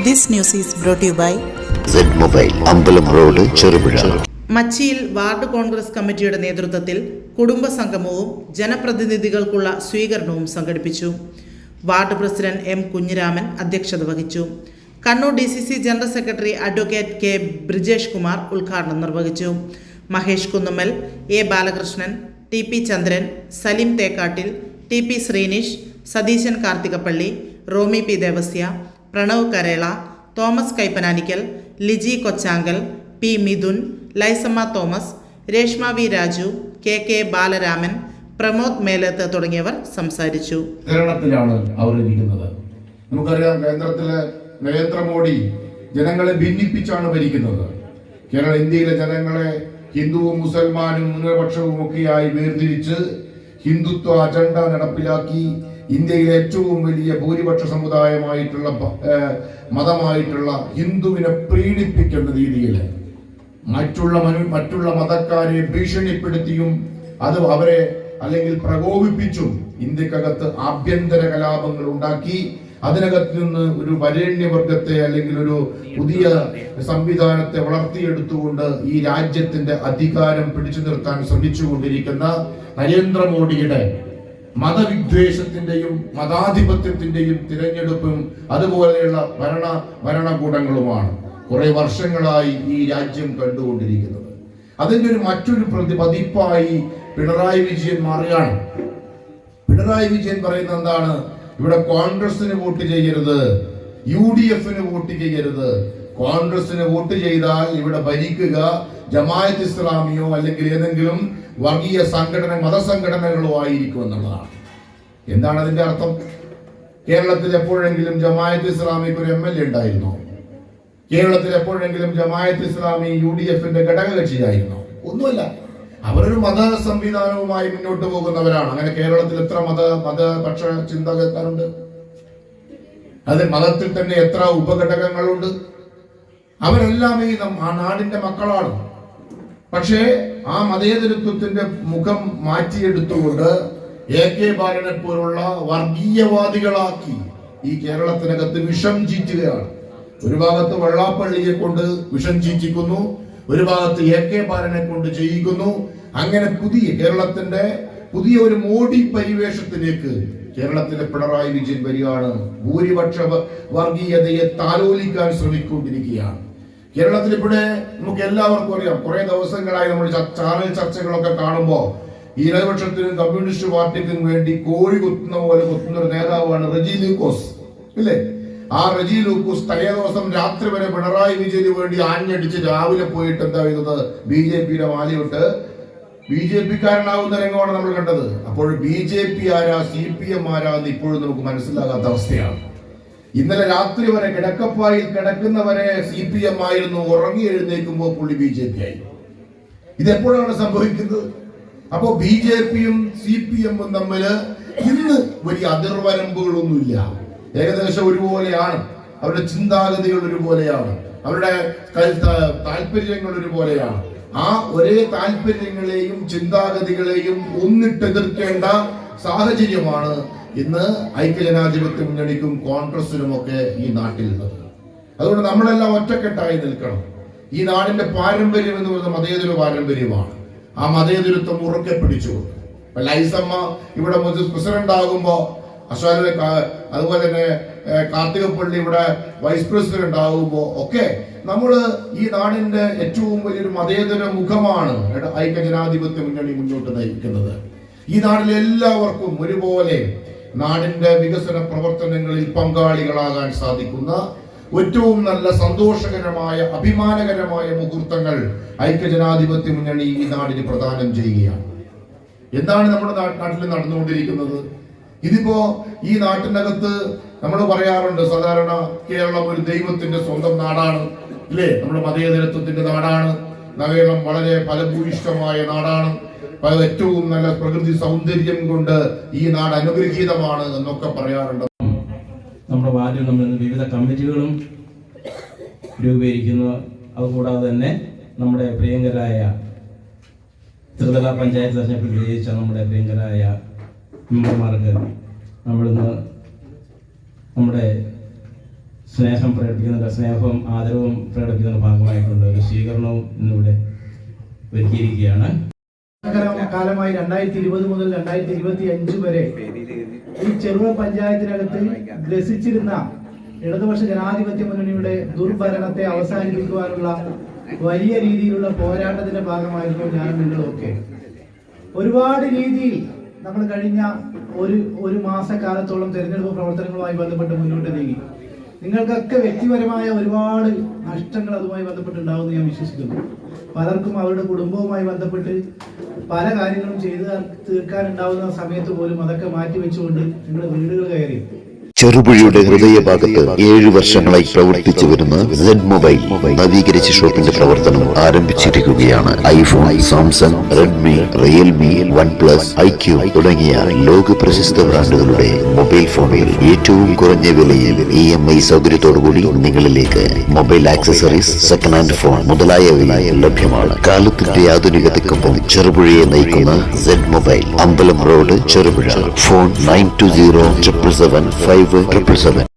This news is brought to you by Z-Mobile, അമ്പലം road, Cherupuzha. മച്ചിയിൽ ward Congress കമ്മിറ്റിയുടെ നേതൃത്വത്തിൽ കുടുംബസംഗമവും ജനപ്രതിനിധികൾക്കുള്ള സ്വീകരണവും സംഘടിപ്പിച്ചു. വാർഡ് പ്രസിഡന്റ് എം കുഞ്ഞിരാമൻ അധ്യക്ഷത വഹിച്ചു. Kannur DCC general secretary advocate K Brijesh Kumar ഉദ്ഘാടനം നിർവഹിച്ചു. Mahesh Kunnummal, A Balakrishnan, TP Chandran, Salim Thekkattil, TP Sreenish, Satheesan Karthikappally, Romy P Devasya, Pranav Karela, Thomas Kaippanakkal, Liji Kochankal, P Midhun, Laisamma Thomas, Reshma V Raju, KK Balaraman, Pramod Melath തുടങ്ങിയവർ സംസാരിച്ചു. കേരളത്തിലാണ് അവർ ഇരിക്കുന്നത്. നമുക്കറിയാം, കേന്ദ്രത്തിലെ നരേന്ദ്രമോദി ജനങ്ങളെ ഭിന്നിപ്പിച്ചാണ് ഭരിക്കുന്നത്. ഇന്ത്യയിലെ ജനങ്ങളെ ഹിന്ദുവും മുസൽമാനും ന്യൂനപക്ഷവും ഒക്കെയായി വേർതിരിച്ച് ഹിന്ദുത്വ അജണ്ട നടപ്പിലാക്കി ഇന്ത്യയിലെ ഏറ്റവും വലിയ ഭൂരിപക്ഷ സമുദായമായിട്ടുള്ള മതമായിട്ടുള്ള ഹിന്ദുവിനെ പ്രീണിപ്പിക്കുന്ന രീതിയിൽ മറ്റുള്ള മതക്കാരെ ഭീഷണിപ്പെടുത്തിയും അത് അവരെ അല്ലെങ്കിൽ പ്രകോപിപ്പിച്ചും ഇന്ത്യക്കകത്ത് ആഭ്യന്തര കലാപങ്ങൾ ഉണ്ടാക്കി അതിനകത്ത് നിന്ന് ഒരു വരേണ്യവർഗത്തെ അല്ലെങ്കിൽ ഒരു പുതിയ സംവിധാനത്തെ വളർത്തിയെടുത്തുകൊണ്ട് ഈ രാജ്യത്തിന്റെ അധികാരം പിടിച്ചു നിർത്താൻ ശ്രമിച്ചുകൊണ്ടിരിക്കുന്ന നരേന്ദ്രമോദിയുടെ മതവിദ്വേഷത്തിന്റെയും മതാധിപത്യത്തിന്റെയും തിരഞ്ഞെടുപ്പും അതുപോലെയുള്ള ഭരണകൂടങ്ങളുമാണ് കുറെ വർഷങ്ങളായി ഈ രാജ്യം കണ്ടുകൊണ്ടിരിക്കുന്നത്. അതിന്റെ മറ്റൊരു പതിപ്പായി പിണറായി വിജയൻ മാറുകയാണ്. പിണറായി വിജയൻ പറയുന്നത് എന്താണ്? ഇവിടെ കോൺഗ്രസിന് വോട്ട് ചെയ്യരുത്, UDF-ന് വോട്ട് ചെയ്യരുത്. കോൺഗ്രസിന് വോട്ട് ചെയ്താൽ ഇവിടെ ഭരിക്കുക ജമാഅത്ത് ഇസ്ലാമിയോ അല്ലെങ്കിൽ ഏതെങ്കിലും വർഗീയ മതസംഘടനകളോ ആയിരിക്കും എന്നുള്ളതാണ്. എന്താണ് അതിന്റെ അർത്ഥം? കേരളത്തിൽ എപ്പോഴെങ്കിലും ജമാഅത്ത് ഇസ്ലാമിക്ക് ഒരു MLA ഉണ്ടായിരുന്നോ? കേരളത്തിൽ എപ്പോഴെങ്കിലും ജമാഅത്ത് ഇസ്ലാമി UDF-ന്റെ ഘടകകക്ഷിയായിരുന്നോ? ഒന്നുമല്ല. അവരൊരു മത സംവിധാനവുമായി മുന്നോട്ട് പോകുന്നവരാണ്. അങ്ങനെ കേരളത്തിൽ എത്ര മതപക്ഷ ചിന്തകരുണ്ട്? അതിൽ മതത്തിൽ തന്നെ എത്ര ഉപഘടകങ്ങളുണ്ട്? അവരെല്ലാം ആ നാടിന്റെ മക്കളാണ്. പക്ഷേ ആ മതേതരത്വത്തിന്റെ മുഖം മാറ്റിയെടുത്തുകൊണ്ട് AK ബാലനെ പോലുള്ള വർഗീയവാദികളാക്കി ഈ കേരളത്തിനകത്ത് വിഷം ചീറ്റുകയാണ്. ഒരു ഭാഗത്ത് വെള്ളാപ്പള്ളിയെ കൊണ്ട് വിഷം ചീറ്റിക്കുന്നു, ഒരു ഭാഗത്ത് AK ബാലനെ കൊണ്ട് ചെയ്യിക്കുന്നു. അങ്ങനെ കേരളത്തിന്റെ പുതിയ ഒരു മോഡി പരിവേഷത്തിലേക്ക് കേരളത്തിലെ പിണറായി വിജയൻ വരികയാണ്. ഭൂരിപക്ഷ വർഗീയതയെ താലോലിക്കാൻ ശ്രമിക്കൊണ്ടിരിക്കുകയാണ്. കേരളത്തിൽ ഇവിടെ നമുക്ക് എല്ലാവർക്കും അറിയാം, കുറെ ദിവസങ്ങളായി നമ്മൾ ചാനൽ ചർച്ചകളൊക്കെ കാണുമ്പോൾ ഈ ഇടതുപക്ഷത്തിനും കമ്മ്യൂണിസ്റ്റ് പാർട്ടിക്കും വേണ്ടി കോഴി കുത്തുന്ന പോലെ കുത്തുന്ന ഒരു നേതാവാണ് റെജി ലൂക്കോസ്, ഇല്ലേ? ആ റെജി ലൂക്കോസ് തലേ ദിവസം രാത്രി വരെ പിണറായി വിജയന് വേണ്ടി ആഞ്ഞടിച്ച് രാവിലെ പോയിട്ട് എന്താ ചെയ്തത്? BJP-യുടെ മാലയിട്ട് BJP-കാരനാകുന്ന രംഗമാണ് നമ്മൾ കണ്ടത്. അപ്പോൾ BJP ആരാ CPM ആരാ എന്ന് ഇപ്പോഴും നമുക്ക് മനസ്സിലാകാത്ത അവസ്ഥയാണ്. ഇന്നലെ രാത്രി വരെ കിടക്കപ്പായിൽ കിടക്കുന്നവരെ CPM ആയിരുന്നു, ഉറങ്ങി എഴുന്നേൽക്കുമ്പോൾ പുള്ളി BJP ആയി. ഇതെപ്പോഴാണ് സംഭവിക്കുന്നത്? അപ്പോ BJP-യും CPM-ഉം തമ്മിൽ ഇന്ന് വലിയ അതിർവരമ്പുകളൊന്നുമില്ല. ഏകദേശം ഒരുപോലെയാണ്. അവരുടെ ചിന്താഗതികൾ ഒരുപോലെയാണ്, അവരുടെ താല്പര്യങ്ങൾ ഒരുപോലെയാണ്. ആ ഒരേ താല്പര്യങ്ങളെയും ചിന്താഗതികളെയും ഒന്നിട്ടെതിർക്കേണ്ട സാഹചര്യമാണ് ഇന്ന് ഐക്യജനാധിപത്യ മുന്നണിക്കും കോൺഗ്രസിനുമൊക്കെ ഈ നാട്ടിലുള്ളത്. അതുകൊണ്ട് നമ്മളെല്ലാം ഒറ്റക്കെട്ടായി നിൽക്കണം. ഈ നാടിന്റെ പാരമ്പര്യം എന്ന് പറയുന്നത് മതേതര പാരമ്പര്യമാണ്. ആ മതേതരത്വം ഉറക്കെ പിടിച്ചുകൊണ്ട് ലൈസമ്മ ഇവിടെ പ്രസിഡന്റ് ആകുമ്പോ അതുപോലെ തന്നെ കാർത്തികപ്പള്ളി ഇവിടെ വൈസ് പ്രസിഡന്റ് ആകുമ്പോ ഒക്കെ നമ്മള് ഈ നാടിന്റെ ഏറ്റവും വലിയൊരു മതേതര മുഖമാണ് ഐക്യജനാധിപത്യ മുന്നണി മുന്നോട്ട് നയിക്കുന്നത്. ഈ നാട്ടിലെ എല്ലാവർക്കും ഒരുപോലെ നാടിന്റെ വികസന പ്രവർത്തനങ്ങളിൽ പങ്കാളികളാകാൻ സാധിക്കുന്ന ഏറ്റവും നല്ല സന്തോഷകരമായ അഭിമാനകരമായ മുഹൂർത്തങ്ങൾ ഐക്യജനാധിപത്യ മുന്നണി ഈ നാടിന് പ്രദാനം ചെയ്യുകയാണ്. എന്താണ് നമ്മുടെ നാട്ടിൽ നടന്നുകൊണ്ടിരിക്കുന്നത്? ഇതിപ്പോ ഈ നാട്ടിനകത്ത് നമ്മൾ പറയാറുണ്ട്, സാധാരണ കേരളം ഒരു ദൈവത്തിന്റെ സ്വന്തം നാടാണ്, ഇല്ലേ? നമ്മുടെ മതേതരത്വത്തിന്റെ നാടാണ്. കേരളം വളരെ ഫലഭൂയിഷ്ടമായ നാടാണ്. ഏറ്റവും നല്ല പ്രകൃതി സൗന്ദര്യം കൊണ്ട് ഈ നാട് അനുഗ്രഹീതമാണ് എന്നൊക്കെ പറയാറുണ്ട്. നമ്മുടെ വാർഡിൽ നമ്മൾ വിവിധ കമ്മിറ്റികളും രൂപീകരിക്കുന്നു. അതുകൂടാതെ തന്നെ നമ്മുടെ പ്രിയങ്കരായ ത്രിതല പഞ്ചായത്ത് തെരഞ്ഞെടുപ്പിൽ വിജയിച്ച നമ്മുടെ പ്രിയങ്കരായ മെമ്പർമാർക്ക് നമ്മളിന്ന് നമ്മുടെ സ്നേഹവും ആദരവും പ്രകടിപ്പിക്കുന്ന ഭാഗമായിട്ടുള്ള ഒരു സ്വീകരണവും ഇന്നിവിടെ ഒരുക്കിയിരിക്കുകയാണ്. കാലമായി 2020 മുതൽ 2025 വരെ ഈ ചെറുപുഴ പഞ്ചായത്തിനകത്ത് ഗ്രസിച്ചിരുന്ന ഇടതുപക്ഷ ജനാധിപത്യ മുന്നണിയുടെ ദുർഭരണത്തെ അവസാനിപ്പിക്കുവാനുള്ള വലിയ രീതിയിലുള്ള പോരാട്ടത്തിന്റെ ഭാഗമായിരുന്നു ഞാനും നിങ്ങളൊക്കെ. ഒരുപാട് രീതിയിൽ നമ്മൾ കഴിഞ്ഞ ഒരു മാസക്കാലത്തോളം തെരഞ്ഞെടുപ്പ് പ്രവർത്തനങ്ങളുമായി ബന്ധപ്പെട്ട് മുന്നോട്ട് നീങ്ങി. നിങ്ങൾക്കൊക്കെ വ്യക്തിപരമായ ഒരുപാട് നഷ്ടങ്ങൾ അതുമായി ബന്ധപ്പെട്ടുണ്ടാവുമെന്ന് ഞാൻ വിശ്വസിക്കുന്നു. പലർക്കും അവരുടെ കുടുംബവുമായി ബന്ധപ്പെട്ട് പല കാര്യങ്ങളും ചെയ്തു തീർക്കാനുണ്ടാവുന്ന സമയത്ത് പോലും അതൊക്കെ മാറ്റിവെച്ചുകൊണ്ട് നിങ്ങൾ വീടുകൾ കയറി. ചെറുപുഴയുടെ ഹൃദയഭാഗത്ത് 7 വർഷങ്ങളായി പ്രവർത്തിച്ചു വരുന്ന സെഡ് മൊബൈൽ നവീകരിച്ച ഷോപ്പിന്റെ പ്രവർത്തനം ആരംഭിച്ചിരിക്കുകയാണ്. IPhone, Samsung, Redmi, Realme, OnePlus, IQ തുടങ്ങിയ ലോക പ്രശസ്ത ബ്രാൻഡുകളുടെ മൊബൈൽ ഫോണുകൾ ഏറ്റവും കുറഞ്ഞ വിലയിൽ EMI സൗകര്യത്തോടുകൂടി നിങ്ങളിലേക്ക്. Mobile accessories, second hand phone മുതലായവ ലഭ്യമാണ്. കാലത്തിന്റെ ആധുനികതയ്ക്കൊപ്പം ചെറുപുഴയെ നയിക്കുന്ന സെഡ് മൊബൈൽ, അമ്പലം റോഡ്, ചെറുപുഴ. ഫോൺ 9207775577.